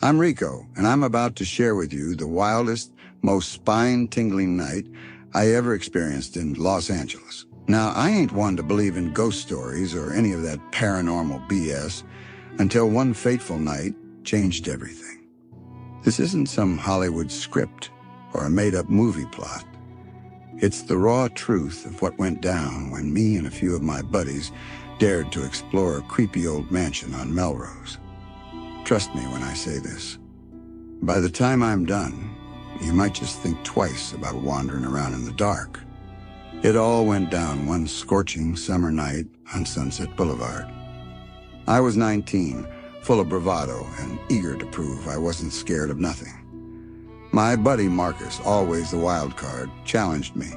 I'm Rico, and I'm about to share with you the wildest, most spine-tingling night I ever experienced in Los Angeles. Now, I ain't one to believe in ghost stories or any of that paranormal BS until one fateful night changed everything. This isn't some Hollywood script or a made-up movie plot. It's the raw truth of what went down when me and a few of my buddies dared to explore a creepy old mansion on Melrose. Trust me when I say this. By the time I'm done, you might just think twice about wandering around in the dark. It all went down one scorching summer night on Sunset Boulevard. I was 19, full of bravado and eager to prove I wasn't scared of nothing. My buddy Marcus, always the wild card, challenged me.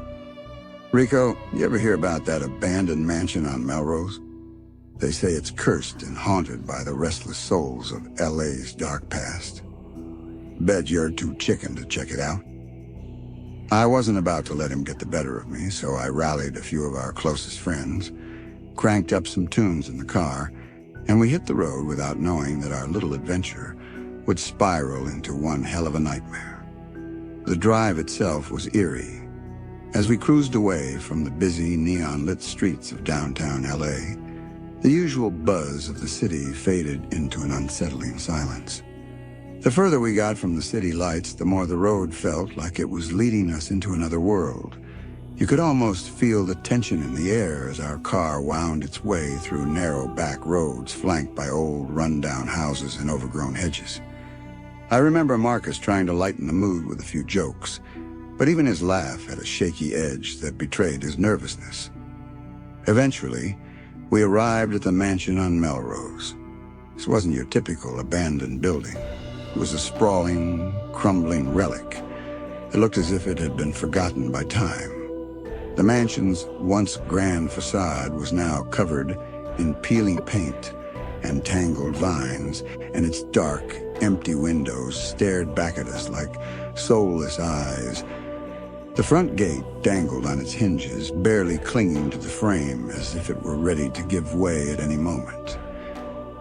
"Rico, you ever hear about that abandoned mansion on Melrose? They say it's cursed and haunted by the restless souls of LA's dark past. Bet you're too chicken to check it out." I wasn't about to let him get the better of me, so I rallied a few of our closest friends, cranked up some tunes in the car, and we hit the road without knowing that our little adventure would spiral into one hell of a nightmare. The drive itself was eerie. As we cruised away from the busy, neon-lit streets of downtown LA, the usual buzz of the city faded into an unsettling silence. The further we got from the city lights, the more the road felt like it was leading us into another world. You could almost feel the tension in the air as our car wound its way through narrow back roads flanked by old, run-down houses and overgrown hedges. I remember Marcus trying to lighten the mood with a few jokes, but even his laugh had a shaky edge that betrayed his nervousness. Eventually, we arrived at the mansion on Melrose. This wasn't your typical abandoned building. It was a sprawling, crumbling relic. It looked as if it had been forgotten by time. The mansion's once grand facade was now covered in peeling paint and tangled vines, and its dark, empty windows stared back at us like soulless eyes. The front gate dangled on its hinges, barely clinging to the frame as if it were ready to give way at any moment.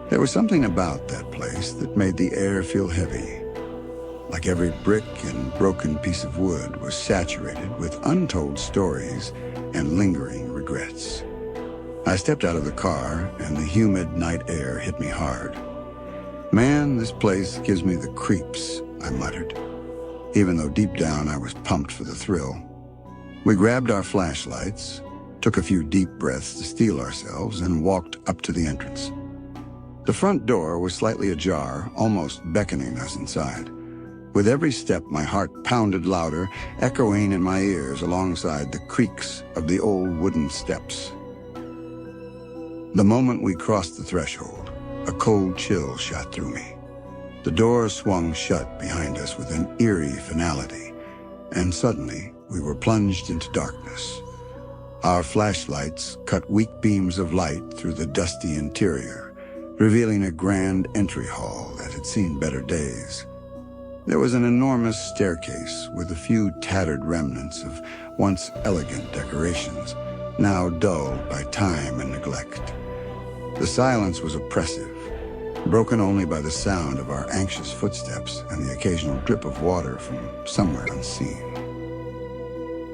There was something about that place that made the air feel heavy, like every brick and broken piece of wood was saturated with untold stories and lingering regrets. I stepped out of the car, and the humid night air hit me hard. "Man, this place gives me the creeps," I muttered, even though deep down I was pumped for the thrill. We grabbed our flashlights, took a few deep breaths to steel ourselves, and walked up to the entrance. The front door was slightly ajar, almost beckoning us inside. With every step, my heart pounded louder, echoing in my ears alongside the creaks of the old wooden steps. The moment we crossed the threshold, a cold chill shot through me. The door swung shut behind us with an eerie finality, and suddenly we were plunged into darkness. Our flashlights cut weak beams of light through the dusty interior, revealing a grand entry hall that had seen better days. There was an enormous staircase with a few tattered remnants of once elegant decorations, now dulled by time and neglect. The silence was oppressive, broken only by the sound of our anxious footsteps and the occasional drip of water from somewhere unseen.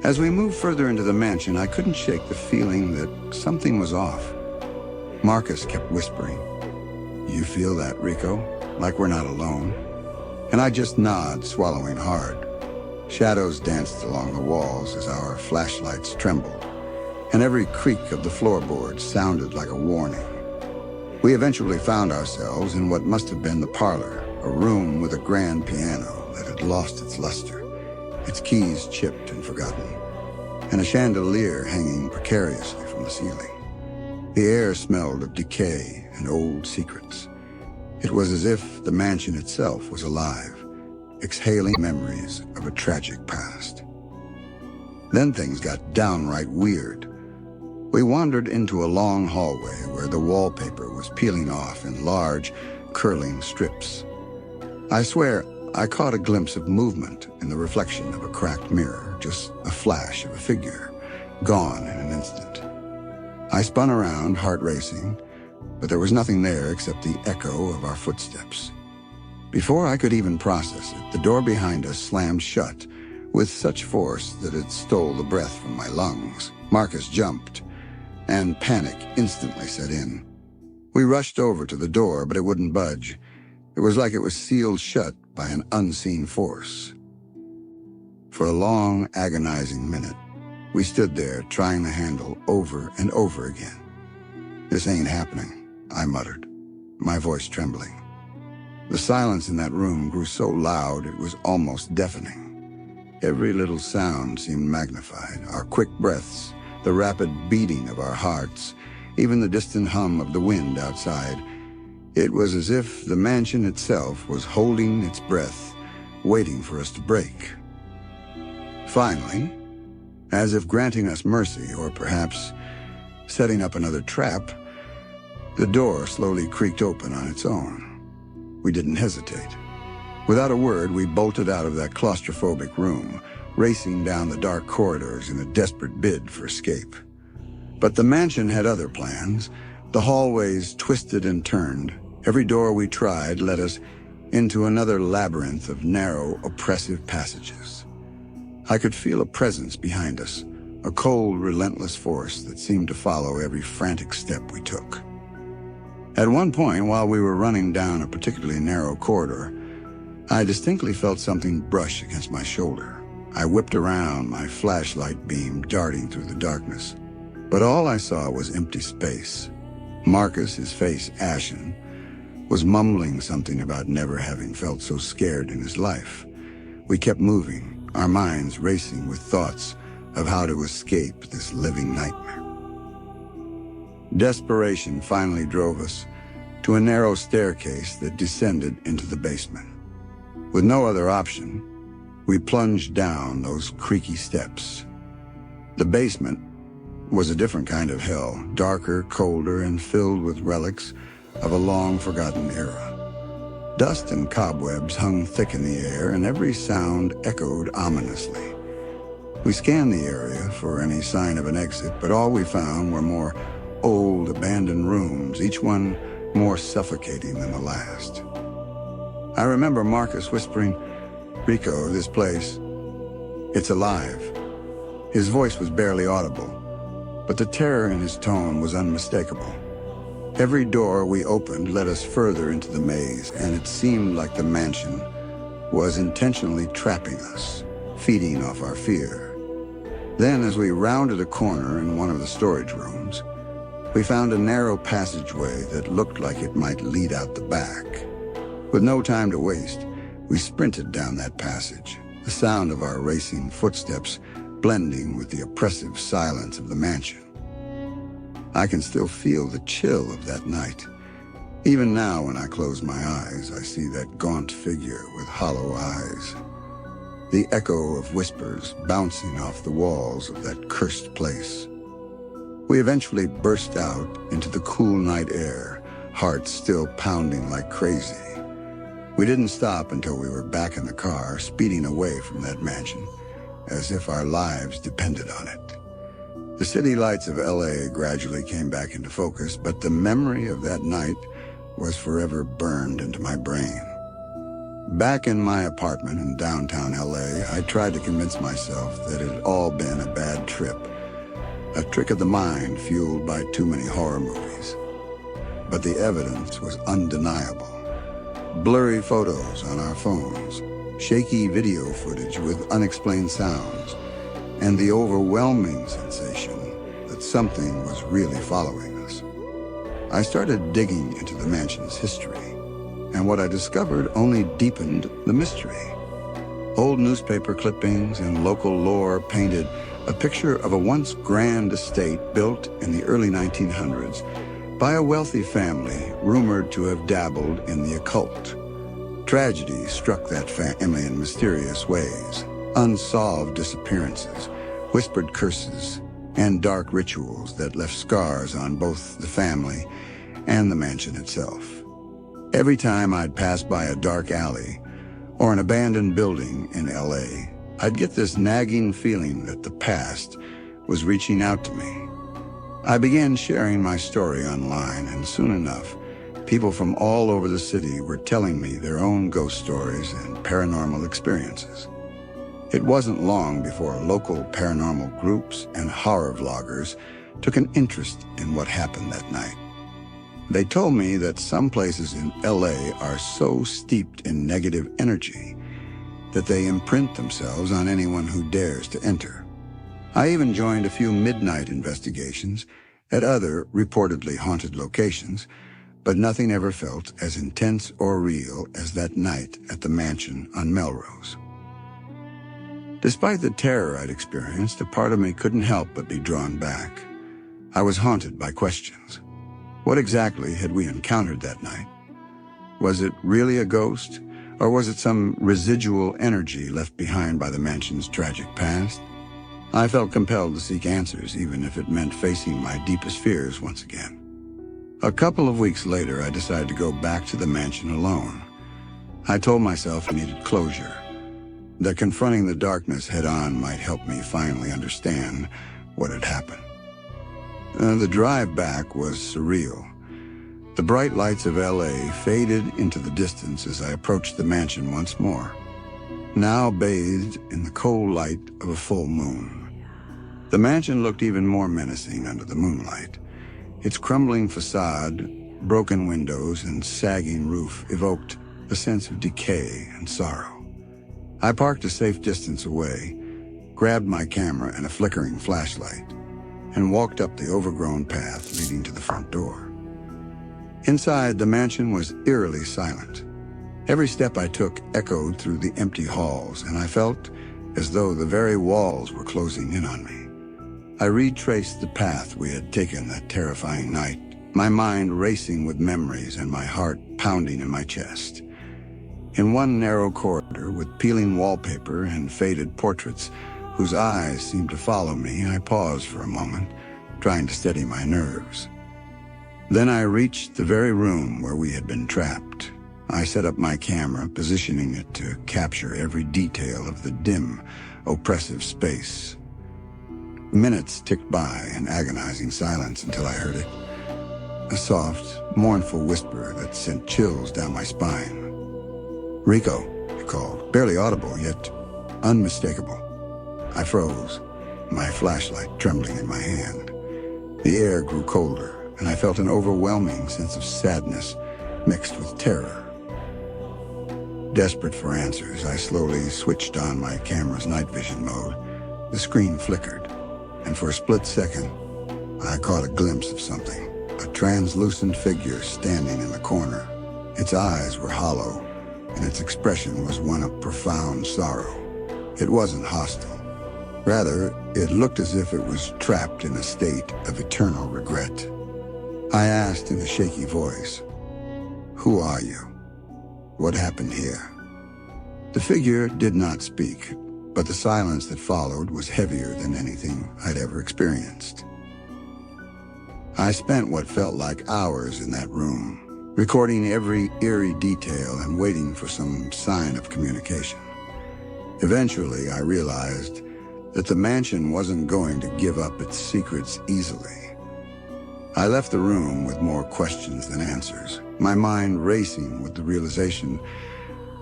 As we moved further into the mansion, I couldn't shake the feeling that something was off. Marcus kept whispering, "You feel that, Rico? Like we're not alone?" And I just nod, swallowing hard. Shadows danced along the walls as our flashlights trembled, and every creak of the floorboards sounded like a warning. We eventually found ourselves in what must have been the parlor, a room with a grand piano that had lost its luster, its keys chipped and forgotten, and a chandelier hanging precariously from the ceiling. The air smelled of decay and old secrets. It was as if the mansion itself was alive, exhaling memories of a tragic past. Then things got downright weird. We wandered into a long hallway where the wallpaper was peeling off in large, curling strips. I swear, I caught a glimpse of movement in the reflection of a cracked mirror, just a flash of a figure, gone in an instant. I spun around, heart racing, but there was nothing there except the echo of our footsteps. Before I could even process it, the door behind us slammed shut with such force that it stole the breath from my lungs. Marcus jumped, and panic instantly set in. We rushed over to the door, but it wouldn't budge. It was like it was sealed shut by an unseen force. For a long, agonizing minute, we stood there trying the handle over and over again. "This ain't happening," I muttered, my voice trembling. The silence in that room grew so loud it was almost deafening. Every little sound seemed magnified, our quick breaths, the rapid beating of our hearts, even the distant hum of the wind outside. It was as if the mansion itself was holding its breath, waiting for us to break. Finally, as if granting us mercy, or perhaps setting up another trap, the door slowly creaked open on its own. We didn't hesitate. Without a word, we bolted out of that claustrophobic room, racing down the dark corridors in a desperate bid for escape. But the mansion had other plans. The hallways twisted and turned. Every door we tried led us into another labyrinth of narrow, oppressive passages. I could feel a presence behind us, a cold, relentless force that seemed to follow every frantic step we took. At one point, while we were running down a particularly narrow corridor, I distinctly felt something brush against my shoulder. I whipped around, my flashlight beam darting through the darkness. But all I saw was empty space. Marcus, his face ashen, was mumbling something about never having felt so scared in his life. We kept moving, our minds racing with thoughts of how to escape this living nightmare. Desperation finally drove us to a narrow staircase that descended into the basement. With no other option, we plunged down those creaky steps. The basement was a different kind of hell, darker, colder, and filled with relics of a long-forgotten era. Dust and cobwebs hung thick in the air, and every sound echoed ominously. We scanned the area for any sign of an exit, but all we found were more old, abandoned rooms, each one more suffocating than the last. I remember Marcus whispering, "Rico, this place, it's alive." His voice was barely audible, but the terror in his tone was unmistakable. Every door we opened led us further into the maze, and it seemed like the mansion was intentionally trapping us, feeding off our fear. Then, as we rounded a corner in one of the storage rooms, we found a narrow passageway that looked like it might lead out the back. With no time to waste, we sprinted down that passage, the sound of our racing footsteps blending with the oppressive silence of the mansion. I can still feel the chill of that night. Even now, when I close my eyes, I see that gaunt figure with hollow eyes. The echo of whispers bouncing off the walls of that cursed place. We eventually burst out into the cool night air, hearts still pounding like crazy. We didn't stop until we were back in the car, speeding away from that mansion, as if our lives depended on it. The city lights of LA gradually came back into focus, but the memory of that night was forever burned into my brain. Back in my apartment in downtown LA, I tried to convince myself that it had all been a bad trip, a trick of the mind fueled by too many horror movies. But the evidence was undeniable. Blurry photos on our phones, shaky video footage with unexplained sounds, and the overwhelming sensation that something was really following us. I started digging into the mansion's history, and what I discovered only deepened the mystery. Old newspaper clippings and local lore painted a picture of a once grand estate built in the early 1900s by a wealthy family rumored to have dabbled in the occult. Tragedy struck that family in mysterious ways. Unsolved disappearances, whispered curses, and dark rituals that left scars on both the family and the mansion itself. Every time I'd pass by a dark alley or an abandoned building in LA, I'd get this nagging feeling that the past was reaching out to me. I began sharing my story online, and soon enough, People from all over the city were telling me their own ghost stories and paranormal experiences. It wasn't long before local paranormal groups and horror vloggers took an interest in what happened that night. They told me that some places in LA are so steeped in negative energy that they imprint themselves on anyone who dares to enter. I even joined a few midnight investigations at other reportedly haunted locations, but nothing ever felt as intense or real as that night at the mansion on Melrose. Despite the terror I'd experienced, a part of me couldn't help but be drawn back. I was haunted by questions. What exactly had we encountered that night? Was it really a ghost, or was it some residual energy left behind by the mansion's tragic past? I felt compelled to seek answers, even if it meant facing my deepest fears once again. A couple of weeks later, I decided to go back to the mansion alone. I told myself I needed closure, that confronting the darkness head-on might help me finally understand what had happened. The drive back was surreal. The bright lights of LA faded into the distance as I approached the mansion once more, now bathed in the cold light of a full moon. The mansion looked even more menacing under the moonlight. Its crumbling facade, broken windows, and sagging roof evoked a sense of decay and sorrow. I parked a safe distance away, grabbed my camera and a flickering flashlight, and walked up the overgrown path leading to the front door. Inside, the mansion was eerily silent. Every step I took echoed through the empty halls, and I felt as though the very walls were closing in on me. I retraced the path we had taken that terrifying night, my mind racing with memories and my heart pounding in my chest. In one narrow corridor with peeling wallpaper and faded portraits whose eyes seemed to follow me, I paused for a moment, trying to steady my nerves. Then I reached the very room where we had been trapped. I set up my camera, positioning it to capture every detail of the dim, oppressive space. Minutes ticked by in agonizing silence until I heard it. A soft, mournful whisper that sent chills down my spine. "Rico," he called, barely audible yet unmistakable. I froze, my flashlight trembling in my hand. The air grew colder, and I felt an overwhelming sense of sadness mixed with terror. Desperate for answers, I slowly switched on my camera's night vision mode. The screen flickered, and for a split second, I caught a glimpse of something, a translucent figure standing in the corner. Its eyes were hollow, and its expression was one of profound sorrow. It wasn't hostile. Rather, it looked as if it was trapped in a state of eternal regret. I asked in a shaky voice, "Who are you? What happened here?" The figure did not speak, but the silence that followed was heavier than anything I'd ever experienced. I spent what felt like hours in that room, recording every eerie detail and waiting for some sign of communication. Eventually, I realized that the mansion wasn't going to give up its secrets easily. I left the room with more questions than answers, my mind racing with the realization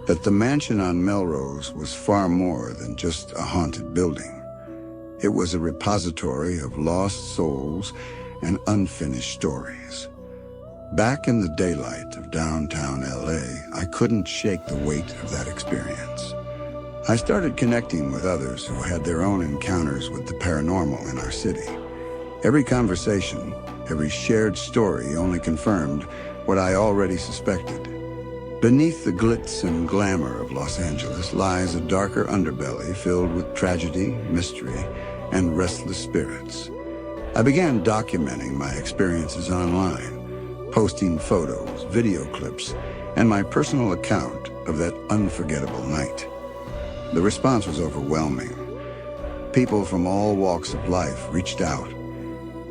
that the mansion on Melrose was far more than just a haunted building. It was a repository of lost souls and unfinished stories. Back in the daylight of downtown LA, I couldn't shake the weight of that experience. I started connecting with others who had their own encounters with the paranormal in our city. Every conversation, every shared story only confirmed what I already suspected. Beneath the glitz and glamour of Los Angeles lies a darker underbelly filled with tragedy, mystery, and restless spirits. I began documenting my experiences online, posting photos, video clips, and my personal account of that unforgettable night. The response was overwhelming. People from all walks of life reached out,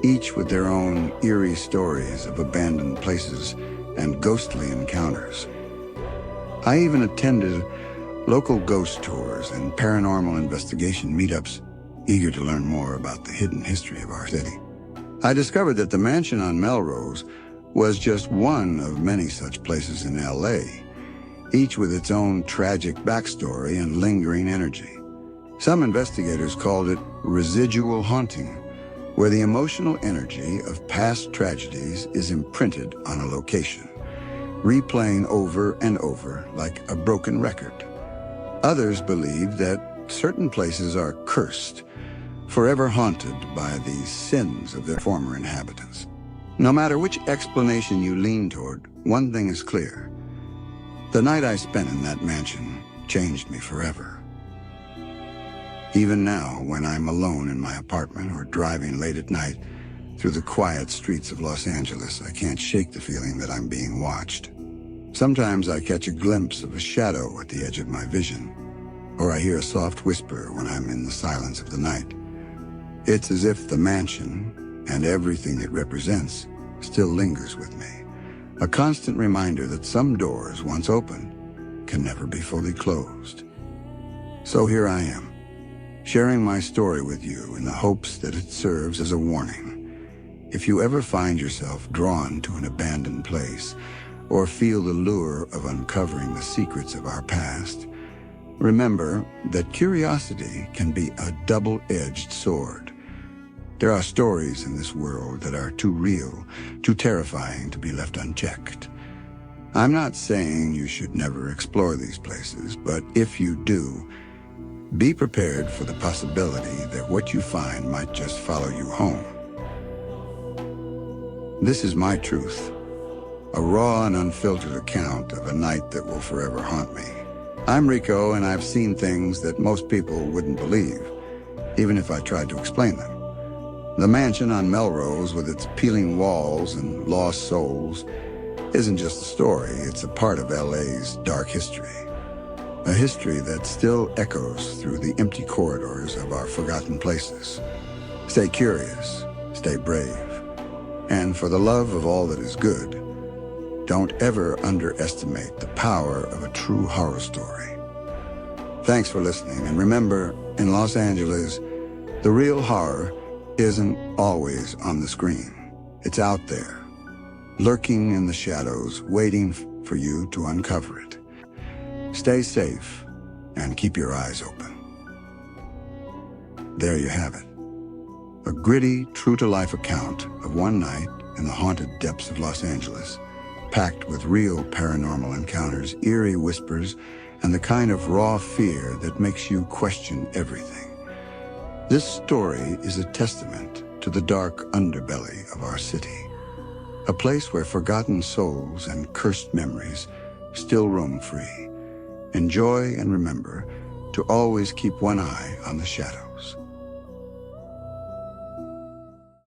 each with their own eerie stories of abandoned places and ghostly encounters. I even attended local ghost tours and paranormal investigation meetups, eager to learn more about the hidden history of our city. I discovered that the mansion on Melrose was just one of many such places in LA, each with its own tragic backstory and lingering energy. Some investigators called it residual haunting, where the emotional energy of past tragedies is imprinted on a location, replaying over and over like a broken record. Others believe that certain places are cursed, forever haunted by the sins of their former inhabitants. No matter which explanation you lean toward, one thing is clear. The night I spent in that mansion changed me forever. Even now, when I'm alone in my apartment or driving late at night through the quiet streets of Los Angeles, I can't shake the feeling that I'm being watched. Sometimes I catch a glimpse of a shadow at the edge of my vision, or I hear a soft whisper when I'm in the silence of the night. It's as if the mansion and everything it represents still lingers with me, a constant reminder that some doors, once open, can never be fully closed. So here I am, sharing my story with you in the hopes that it serves as a warning. If you ever find yourself drawn to an abandoned place, or feel the lure of uncovering the secrets of our past, remember that curiosity can be a double-edged sword. There are stories in this world that are too real, too terrifying to be left unchecked. I'm not saying you should never explore these places, but if you do, be prepared for the possibility that what you find might just follow you home. This is my truth, a raw and unfiltered account of a night that will forever haunt me. I'm Rico, and I've seen things that most people wouldn't believe, even if I tried to explain them. The mansion on Melrose, with its peeling walls and lost souls, isn't just a story, it's a part of LA's dark history. A history that still echoes through the empty corridors of our forgotten places. Stay curious, stay brave, and for the love of all that is good, don't ever underestimate the power of a true horror story. Thanks for listening, and remember, in Los Angeles, the real horror isn't always on the screen. It's out there, lurking in the shadows, waiting for you to uncover it. Stay safe and keep your eyes open. There you have it. A gritty, true-to-life account of one night in the haunted depths of Los Angeles, packed with real paranormal encounters, eerie whispers, and the kind of raw fear that makes you question everything. This story is a testament to the dark underbelly of our city, a place where forgotten souls and cursed memories still roam free. Enjoy and remember to always keep one eye on the shadow.